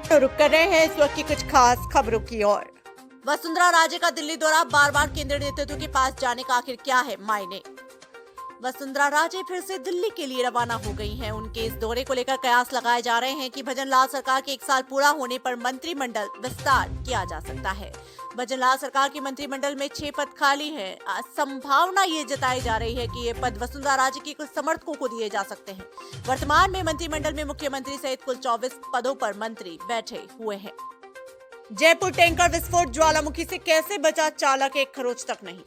तो रुक कर रहे हैं इस वक्त की कुछ खास खबरों की ओर। वसुंधरा राजे का दिल्ली दौरा, बार बार केंद्रीय नेतृत्व के पास जाने का आखिर क्या है मायने। वसुंधरा राजे फिर से दिल्ली के लिए रवाना हो गई हैं। उनके इस दौरे को लेकर कयास लगाए जा रहे हैं कि भजनलाल सरकार के 1 साल पूरा होने पर मंत्रिमंडल विस्तार किया जा सकता है। भजनलाल सरकार की मंत्रिमंडल में 6 पद खाली हैं। संभावना ये जताई जा रही है कि ये पद वसुंधरा राजे के कुछ समर्थकों को दिए जा सकते हैं। वर्तमान में मंत्रिमंडल में मुख्यमंत्री सहित कुल 24 पदों पर मंत्री बैठे हुए हैं। जयपुर टैंकर विस्फोट, ज्वालामुखी से कैसे बचा चालक, 1 खरोच तक नहीं।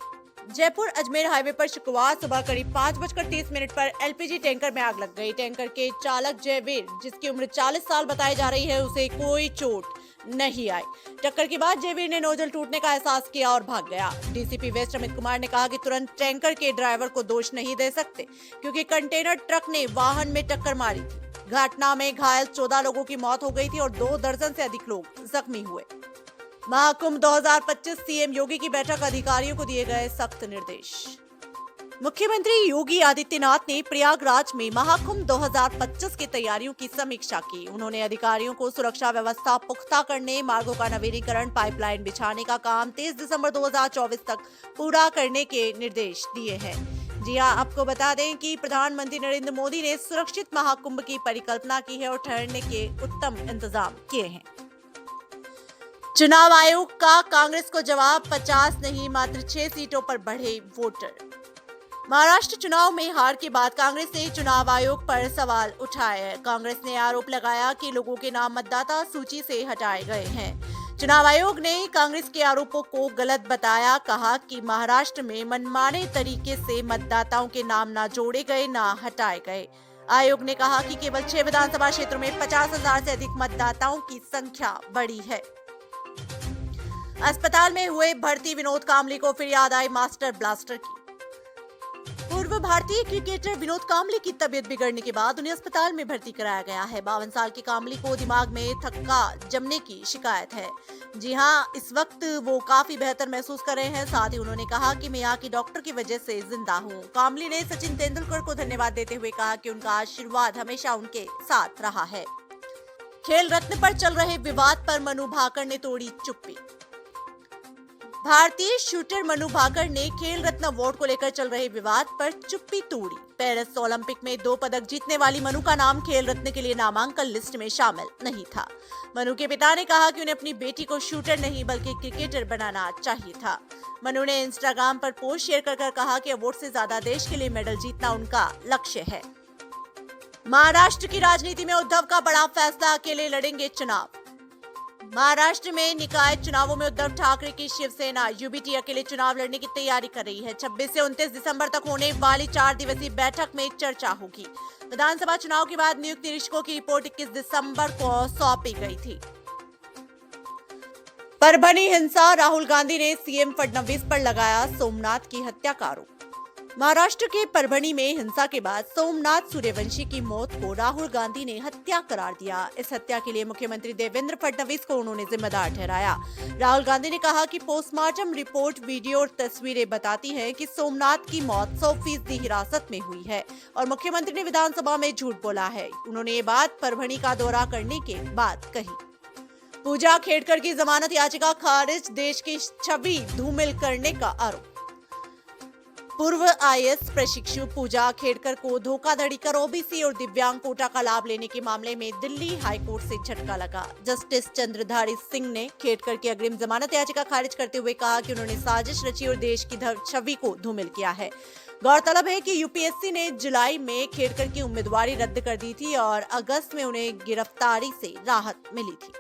जयपुर अजमेर हाईवे पर शुक्रवार सुबह करीब 5:30 पर एलपीजी टैंकर में आग लग गई। टैंकर के चालक जयवीर, जिसकी उम्र 40 साल बताई जा रही है, उसे कोई चोट नहीं आई। टक्कर के बाद जयवीर ने नोजल टूटने का एहसास किया और भाग गया। डीसीपी वेस्ट अमित कुमार ने कहा कि तुरंत टैंकर के ड्राइवर को दोष नहीं दे सकते, क्योंकि कंटेनर ट्रक ने वाहन में टक्कर मारी थी। घटना में घायल 14 लोगों की मौत हो गई थी और 2 दर्जन से अधिक लोग जख्मी हुए। महाकुंभ 2025, सीएम योगी की बैठक, अधिकारियों को दिए गए सख्त निर्देश। मुख्यमंत्री योगी आदित्यनाथ ने प्रयागराज में महाकुंभ 2025 की तैयारियों की समीक्षा की। उन्होंने अधिकारियों को सुरक्षा व्यवस्था पुख्ता करने, मार्गों का नवीनीकरण, पाइपलाइन बिछाने का काम 23 दिसंबर 2024 तक पूरा करने के निर्देश दिए हैं। जी हां, आपको बता दें कि प्रधानमंत्री नरेंद्र मोदी ने सुरक्षित महाकुंभ की परिकल्पना की है और ठहरने के उत्तम इंतजाम किए हैं। चुनाव आयोग का कांग्रेस को जवाब, 50 नहीं मात्र 6 सीटों पर बढ़े वोटर। महाराष्ट्र चुनाव में हार के बाद कांग्रेस ने चुनाव आयोग पर सवाल उठाए हैं। कांग्रेस ने आरोप लगाया कि लोगों के नाम मतदाता सूची से हटाए गए हैं। चुनाव आयोग ने कांग्रेस के आरोपों को गलत बताया, कहा कि महाराष्ट्र में मनमाने तरीके से मतदाताओं के नाम न जोड़े गए, न हटाए गए। आयोग ने कहा कि केवल 6 विधानसभा क्षेत्रों में 50,000 से अधिक मतदाताओं की संख्या बढ़ी है। अस्पताल में हुए भर्ती विनोद कांबली को फिर याद आई मास्टर ब्लास्टर की। पूर्व भारतीय क्रिकेटर विनोद कांबली की तबीयत बिगड़ने के बाद उन्हें अस्पताल में भर्ती कराया गया है। 52 साल के कांबली को दिमाग में थक्का जमने की शिकायत है। जी हां, इस वक्त वो काफी बेहतर महसूस कर रहे हैं। साथ ही उन्होंने कहा कि मैं यहाँ के डॉक्टर की वजह से जिंदा हूँ। कांबली ने सचिन तेंदुलकर को धन्यवाद देते हुए कहा कि उनका आशीर्वाद हमेशा उनके साथ रहा है। खेल रत्न पर चल रहे विवाद पर मनु भाकर ने तोड़ी चुप्पी। भारतीय शूटर मनु भाकर ने खेल रत्न अवार्ड को लेकर चल रहे विवाद पर चुप्पी तोड़ी। पेरिस ओलंपिक में 2 पदक जीतने वाली मनु का नाम खेल रत्न के लिए नामांकन लिस्ट में शामिल नहीं था। मनु के पिता ने कहा कि उन्हें अपनी बेटी को शूटर नहीं बल्कि क्रिकेटर बनाना चाहिए था। मनु ने इंस्टाग्राम पर पोस्ट शेयर कर कहा कि अवार्ड से ज्यादा देश के लिए मेडल जीतना उनका लक्ष्य है। महाराष्ट्र की राजनीति में उद्धव का बड़ा फैसला, अकेले लड़ेंगे चुनाव। महाराष्ट्र में निकाय चुनावों में उद्धव ठाकरे की शिवसेना यूबीटी अकेले चुनाव लड़ने की तैयारी कर रही है। 26 से 29 दिसंबर तक होने वाली 4 दिवसीय बैठक में चर्चा होगी। विधानसभा चुनाव के बाद नियुक्त निरीक्षकों की रिपोर्ट 21 दिसंबर को सौंपी गई थी। परभणी हिंसा, राहुल गांधी ने सीएम फडणवीस पर लगाया सोमनाथ की हत्या का आरोप। महाराष्ट्र के परभणी में हिंसा के बाद सोमनाथ सूर्यवंशी की मौत को राहुल गांधी ने हत्या करार दिया। इस हत्या के लिए मुख्यमंत्री देवेंद्र फडणवीस को उन्होंने जिम्मेदार ठहराया। राहुल गांधी ने कहा कि पोस्टमार्टम रिपोर्ट, वीडियो और तस्वीरें बताती हैं कि सोमनाथ की मौत 100% हिरासत में हुई है और मुख्यमंत्री ने विधानसभा में झूठ बोला है। उन्होंने ये बात परभणी का दौरा करने के बाद कही। पूजा खेड़कर की जमानत याचिका खारिज, देश की छवि धूमिल करने का आरोप। पूर्व आईएएस प्रशिक्षु पूजा खेड़कर को धोखाधड़ी कर ओबीसी और दिव्यांग कोटा का लाभ लेने के मामले में दिल्ली हाईकोर्ट से झटका लगा। जस्टिस चंद्रधारी सिंह ने खेड़कर की अग्रिम जमानत याचिका खारिज करते हुए कहा कि उन्होंने साजिश रची और देश की छवि को धूमिल किया है। गौरतलब है कि यूपीएससी ने जुलाई में खेड़कर की उम्मीदवारी रद्द कर दी थी और अगस्त में उन्हें गिरफ्तारी से राहत मिली थी।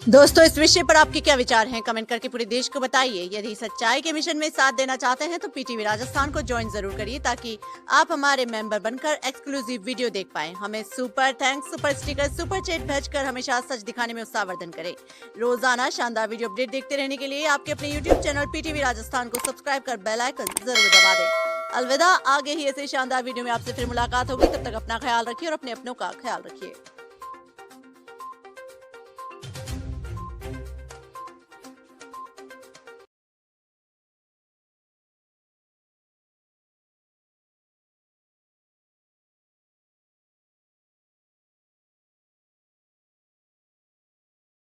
दोस्तों, इस विषय पर आपके क्या विचार हैं? कमेंट करके पूरे देश को बताइए। यदि सच्चाई के मिशन में साथ देना चाहते हैं तो पीटीवी राजस्थान को ज्वाइन जरूर करिए, ताकि आप हमारे मेंबर बनकर एक्सक्लूसिव वीडियो देख पाएं। हमें super thanks, super sticker, super chat भेजकर हमेशा सच दिखाने में उत्साहवर्धन करें। रोजाना शानदार वीडियो अपडेट देखते रहने के लिए आपके अपने यूट्यूब चैनल पीटीवी राजस्थान को सब्सक्राइब कर बेल आइकन जरूर दबा दें। अलविदा, आगे ही ऐसे शानदार वीडियो में आपसे फिर मुलाकात होगी। तब तक अपना ख्याल रखिए और अपने अपनों का ख्याल रखिए।